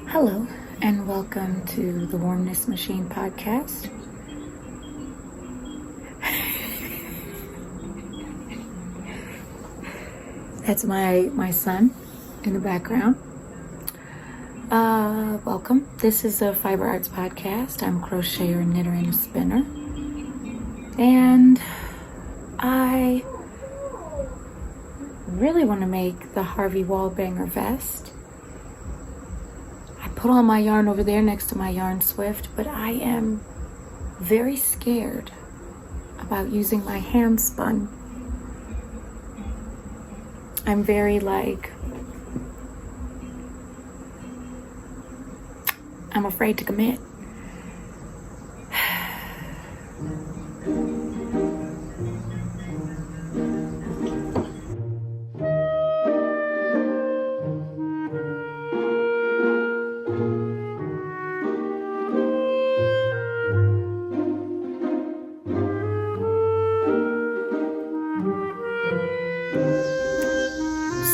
Hello, and welcome to the Warmness Machine podcast. That's my son in the background. Welcome. This is a Fiber Arts podcast. I'm a crocheter, knitter, and spinner. And I really want to make the Harvey Wallbanger vest. I put all my yarn over there next to my yarn swift, but I am very scared about using my Handspun. I'm very I'm afraid to commit.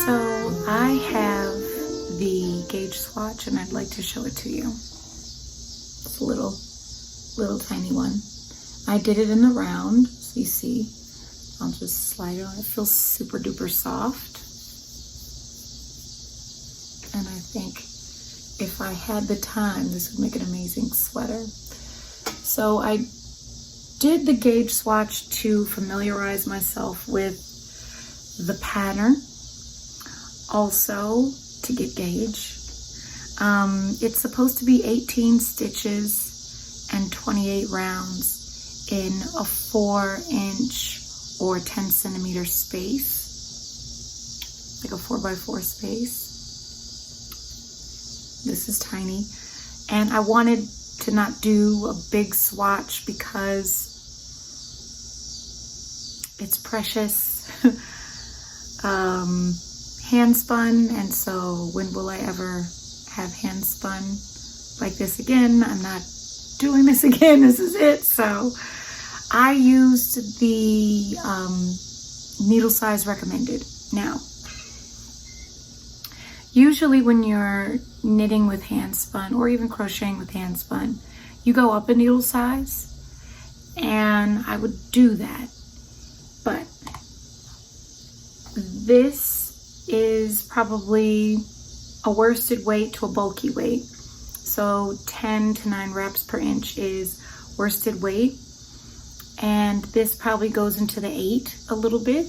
So I have the gauge swatch and I'd like to show it to you. It's a little tiny one. I did it in the round, so you see. I'll just slide it on. It feels super duper soft. And I think if I had the time, this would make an amazing sweater. So I did the gauge swatch to familiarize myself with the pattern. Also, to get gauge. It's supposed to be 18 stitches and 28 rounds in a 4-inch or 10 centimeter space, like a 4x4 space. This is tiny. And I wanted to not do a big swatch because it's precious. Handspun, and so when will I ever have handspun like this again? I'm not doing this again. This is it. So I used the needle size recommended. Now, usually when you're knitting with handspun or even crocheting with handspun, you go up a needle size, and I would do that. But this is probably a worsted weight to a bulky weight. So 10 to 9 wraps per inch is worsted weight. And this probably goes into the 8 a little bit.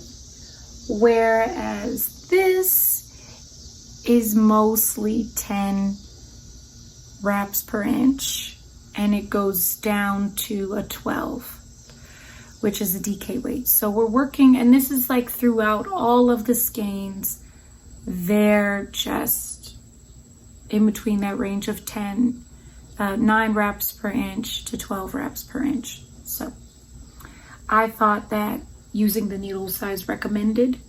Whereas this is mostly 10 wraps per inch. And it goes down to a 12, which is a DK weight. So we're working, and this is like throughout all of the skeins. They're just in between that range of 9 wraps per inch to 12 wraps per inch. So I thought that using the needle size recommended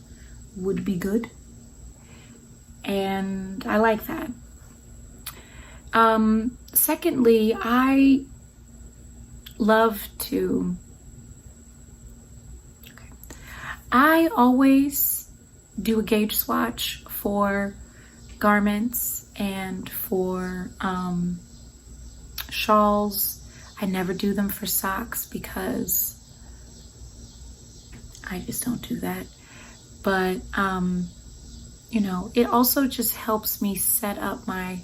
would be good. And I like that. Secondly, I love to, I always do a gauge swatch for garments and for shawls. I never do them for socks because I just don't do that. But you know, it also just helps me set up my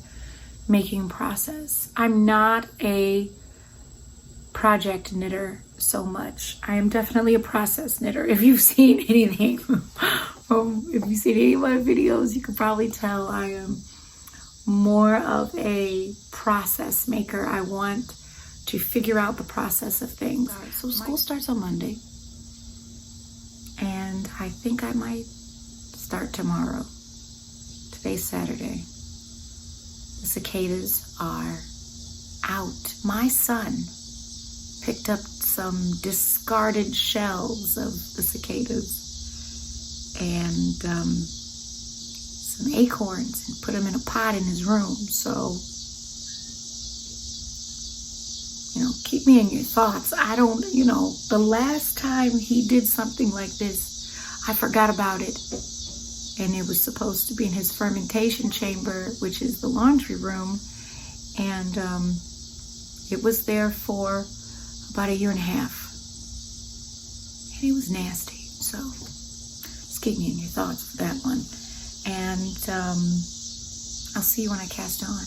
making process. I'm not a project knitter so much. I am definitely a process knitter. If you've seen anything, if you've seen any of my videos, you can probably tell I am more of a process maker. I want to figure out the process of things. So school starts on Monday, and I think I might start tomorrow. Today's Saturday. The cicadas are out. My son picked up some discarded shells of the cicadas and some acorns and put them in a pot in his room. So, you know, keep me in your thoughts. I don't, you know, the last time he did something like this, I forgot about it. And it was supposed to be in his fermentation chamber, which is the laundry room. And it was there for about 1.5 years. And it was nasty. So just keep me in your thoughts for that one. And I'll see you when I cast on.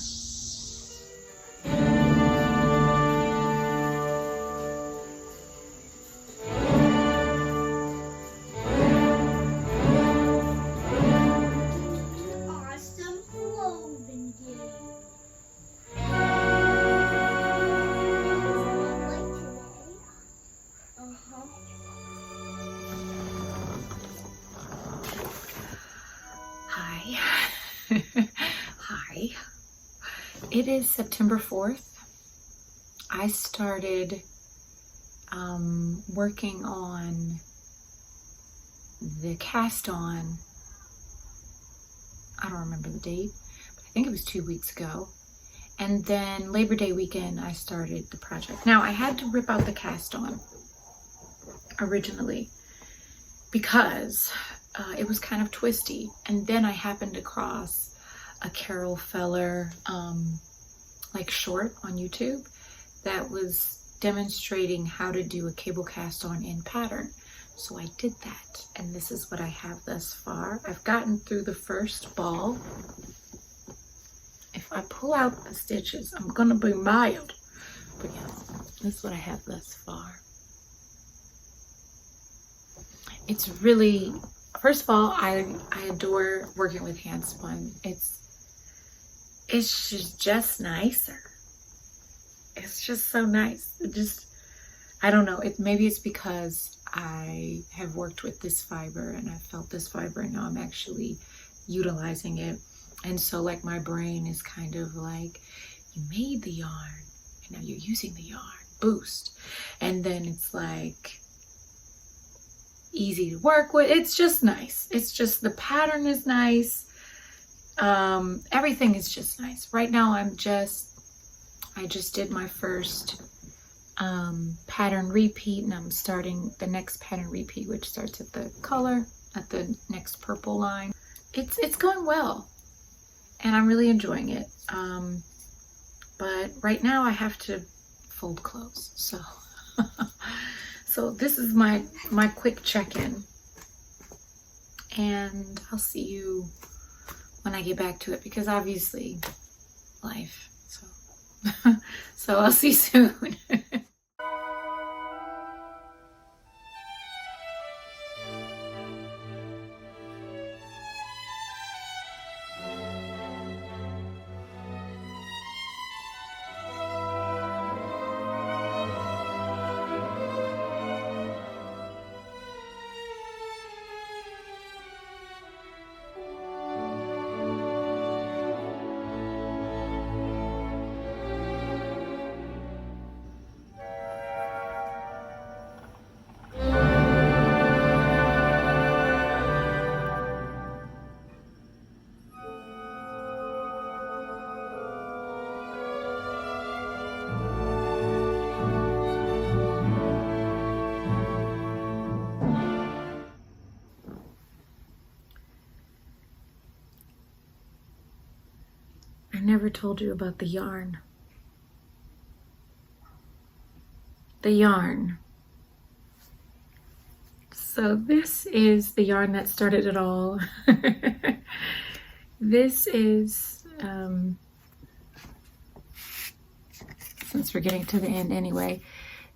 Hi. It is September 4th. I started working on the cast on, I don't remember the date, but I think it was 2 weeks ago. And then Labor Day weekend, I started the project. Now, I had to rip out the cast on originally because it was kind of twisty. And then I happened across a Carol Feller like short on YouTube that was demonstrating how to do a cable cast on in pattern. So I did that, and this is what I have thus far. I've gotten through the first ball. If I pull out the stitches, I'm gonna be mild. But yes, this is what I have thus far. It's really, first of all, I adore working with Handspun. It's just nicer. It's just so nice. I don't know, maybe it's because I have worked with this fiber and I felt this fiber and now I'm actually utilizing it. And so like my brain is kind of like, you made the yarn and now you're using the yarn, boost. And then it's like easy to work with. It's just nice. It's just, the pattern is nice. Everything is just nice. Right now I just did my first pattern repeat, and I'm starting the next pattern repeat, which starts at the color, at the next purple line. It's going well, and I'm really enjoying it. But right now I have to fold clothes, so so this is my quick check-in, and I'll see you when I get back to it, because obviously life. So I'll see you soon. I never told you about the yarn. The yarn. So this is the yarn that started it all. This is, since we're getting to the end anyway,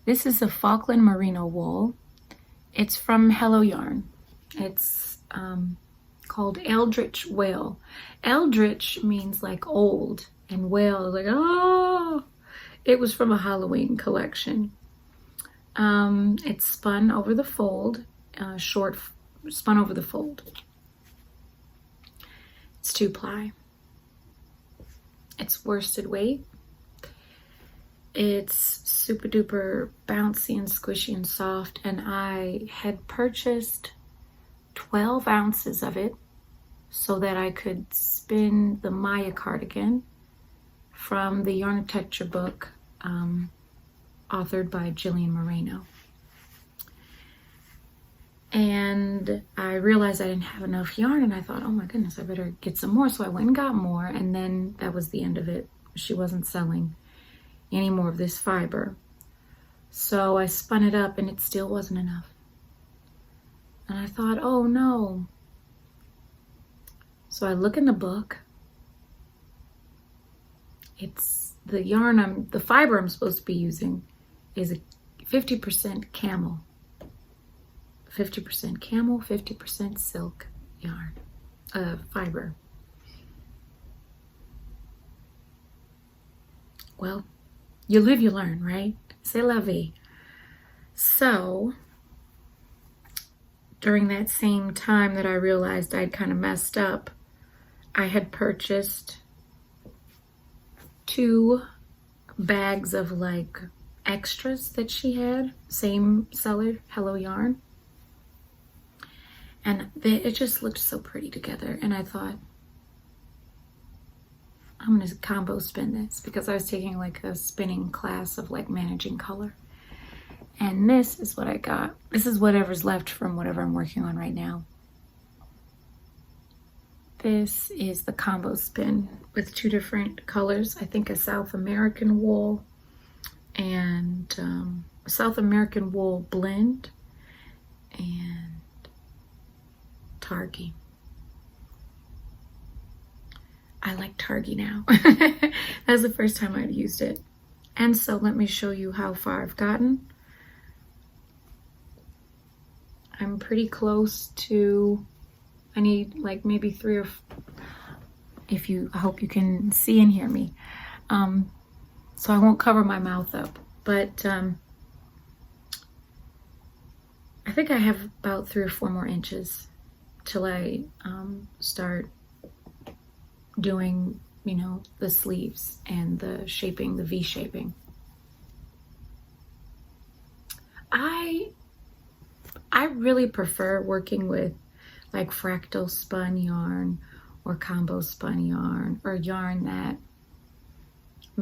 this is a Falkland merino wool. It's from Hello Yarn. It's called Eldritch Whale. Eldritch means like old, and whale is like, oh. It was from a Halloween collection. It's spun over the fold, spun over the fold. It's 2-ply. It's worsted weight. It's super duper bouncy and squishy and soft, and I had purchased 12 ounces of it so that I could spin the Maya cardigan from the Yarn Texture book, authored by Jillian Moreno. And I realized I didn't have enough yarn, and I thought, oh my goodness, I better get some more. So I went and got more, and then that was the end of it. she wasn't selling any more of this fiber. So I spun it up and it still wasn't enough. And I thought, oh no. So I look in the book. It's the yarn the fiber I'm supposed to be using is a 50% camel. 50% camel, 50% silk yarn, fiber. Well, you live, you learn, right? C'est la vie. So, during that same time that I realized I'd kind of messed up, I had purchased 2 bags of like extras that she had, same seller, Hello Yarn. And it just looked so pretty together. And I thought, I'm gonna combo spin this, because I was taking like a spinning class of like managing color. And this is what I got. This is whatever's left from whatever I'm working on right now. This is the combo spin with 2 different colors. I think a South American wool and a South American wool blend and Targi. I like Targi now. That's the first time I've used it. And so let me show you how far I've gotten. I'm pretty close to, I need like maybe 3 or 4, I hope you can see and hear me. So I won't cover my mouth up, but I think I have about 3 or 4 more inches till I start doing, you know, the sleeves and the shaping, the V shaping. I really prefer working with like fractal spun yarn or combo spun yarn, or yarn that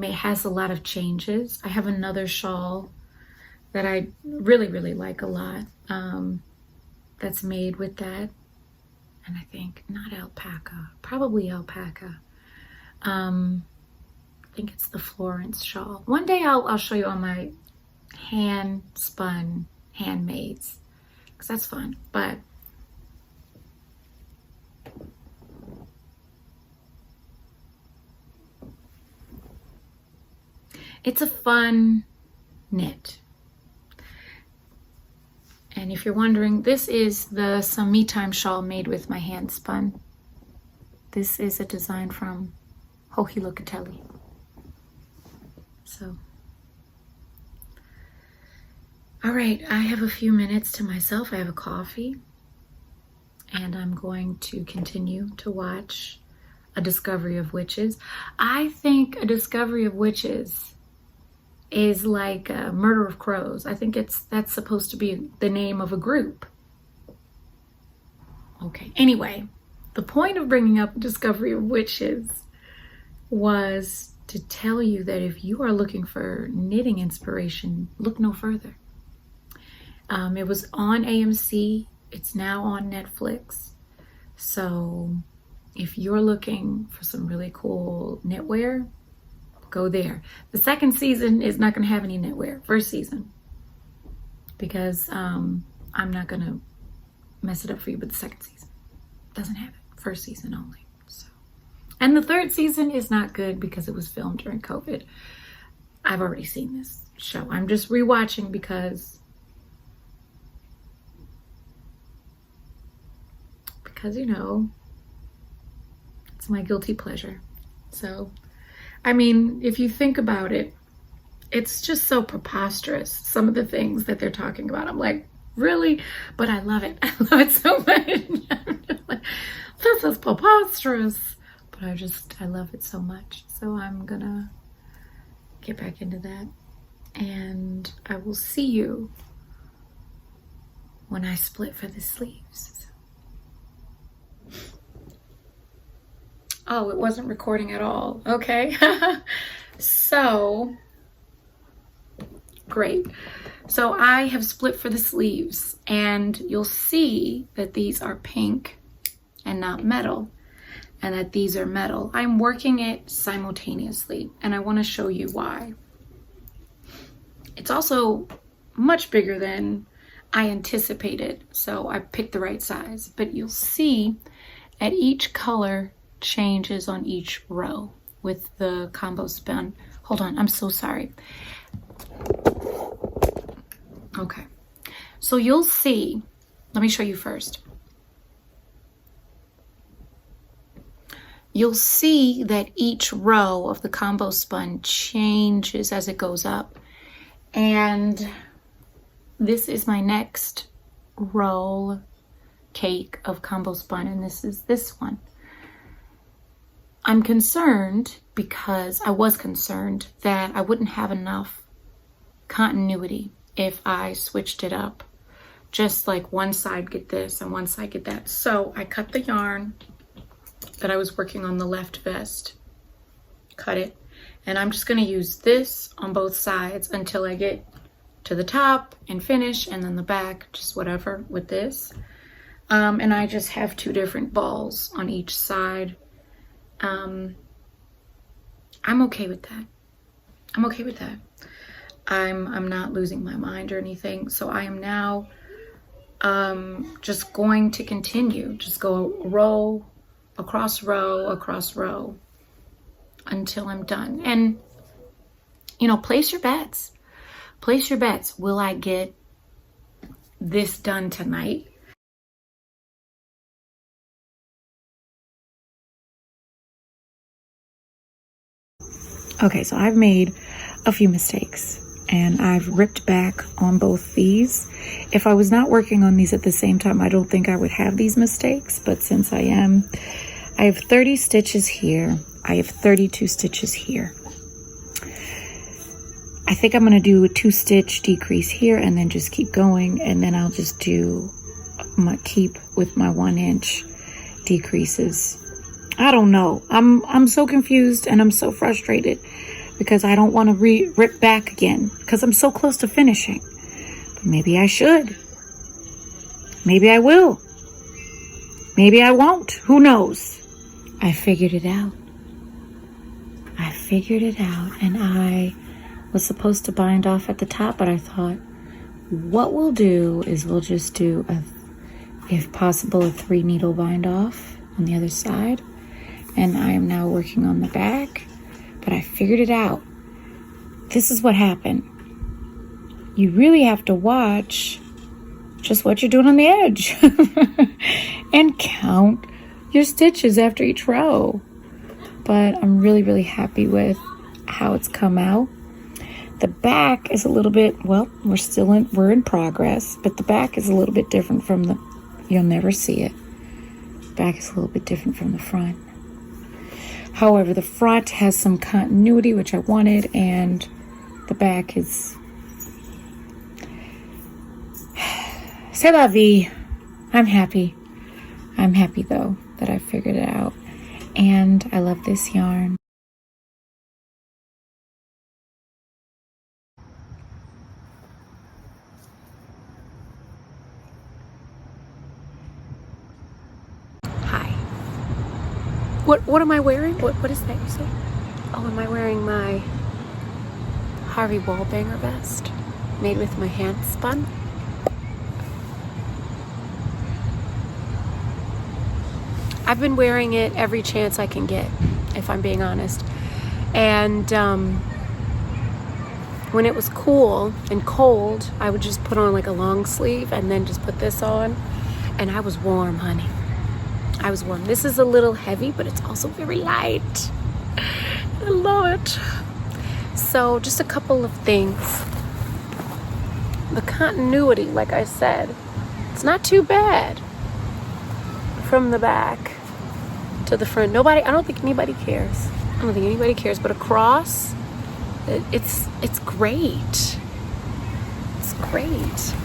has a lot of changes. I have another shawl that I really, really like a lot, that's made with that. And I think not alpaca, probably alpaca. I think it's the Florence shawl. One day I'll show you all my hand spun handmaids, because that's fun. But it's a fun knit. And if you're wondering, this is the Some Me Time shawl made with my hand spun. This is a design from Hohi Locatelli. So, all right, I have a few minutes to myself. I have a coffee, and I'm going to continue to watch A Discovery of Witches. I think A Discovery of Witches is like a Murder of Crows. I think that's supposed to be the name of a group. Okay, anyway, the point of bringing up Discovery of Witches was to tell you that if you are looking for knitting inspiration, look no further. It was on AMC. It's now on Netflix. So if you're looking for some really cool knitwear, go there. The second season is not going to have any knitwear. First season, because I'm not going to mess it up for you, but the second season doesn't have it. First season only. So, and the third season is not good because it was filmed during COVID. I've already seen this show. I'm just rewatching because you know, it's my guilty pleasure. So, I mean, if you think about it, it's just so preposterous, some of the things that they're talking about. I'm like, really? But I love it. I love it so much. I'm just like, this is preposterous. But I love it so much. So I'm gonna get back into that. And I will see you when I split for the sleeves. Oh, it wasn't recording at all. Okay. So, great. So I have split for the sleeves, and you'll see that these are pink and not metal. and that these are metal. I'm working it simultaneously, and I want to show you why. It's also much bigger than I anticipated, so I picked the right size. But you'll see at each color changes on each row with the combo spun. Hold on, I'm so sorry. Okay, so you'll see, let me show you first. You'll see that each row of the combo spun changes as it goes up. And this is my next roll cake of combo spun, and this is this one. I'm concerned because I was concerned that I wouldn't have enough continuity if I switched it up. Just like one side get this and one side get that. So I cut the yarn that I was working on the left vest, cut it, and I'm just going to use this on both sides until I get to the top and finish, and then the back, just whatever with this. And I just have 2 different balls on each side. I'm okay with that. I'm okay with that. I'm not losing my mind or anything. So I am now just going to continue, just go row across row until I'm done. And you know, place your bets. Place your bets. Will I get this done tonight? Okay, so I've made a few mistakes and I've ripped back on both these. If I was not working on these at the same time, I don't think I would have these mistakes, but since I am, I have 30 stitches here. I have 32 stitches here. I think I'm going to do a 2-stitch decrease here and then just keep going, and then I'll just do keep with my 1-inch decreases. I don't know. I'm so confused and I'm so frustrated because I don't want to rip back again because I'm so close to finishing. But maybe I should. Maybe I will. Maybe I won't. Who knows? I figured it out. I figured it out, and I was supposed to bind off at the top, but I thought what we'll do is we'll just do if possible a 3-needle bind off on the other side. And I am now working on the back, but I figured it out. This is what happened. You really have to watch just what you're doing on the edge and count your stitches after each row. But I'm really, really happy with how it's come out. The back is a little bit, well, we're in progress, but the back is a little bit different from you'll never see it. The back is a little bit different from the front. However, the front has some continuity, which I wanted, and the back is... C'est la vie. I'm happy. I'm happy, though, that I figured it out. And I love this yarn. What am I wearing? What is that you say? Oh, am I wearing my Harvey Wallbanger vest made with my Handspun? I've been wearing it every chance I can get, if I'm being honest. And when it was cool and cold, I would just put on like a long sleeve and then just put this on. And I was warm, honey. I was warm. This is a little heavy, but it's also very light. I love it. So just a couple of things. The continuity, like I said, it's not too bad from the back to the front. I don't think anybody cares. I don't think anybody cares, but across, it's great. It's great.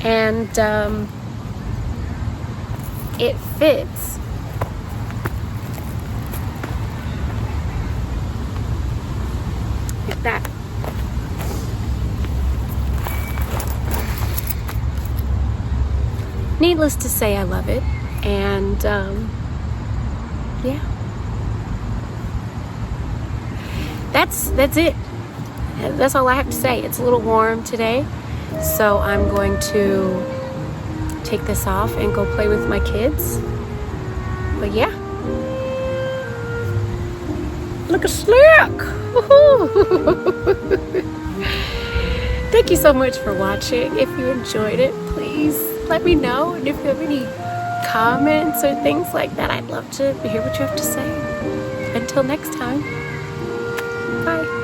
And it fits. Like that. Needless to say, I love it. And yeah. that's it. That's all I have to say. It's a little warm today, so I'm going to take this off and go play with my kids. But yeah, look at slick. Thank you so much for watching. If you enjoyed it, please let me know. And if you have any comments or things like that, I'd love to hear what you have to say. Until next time, bye.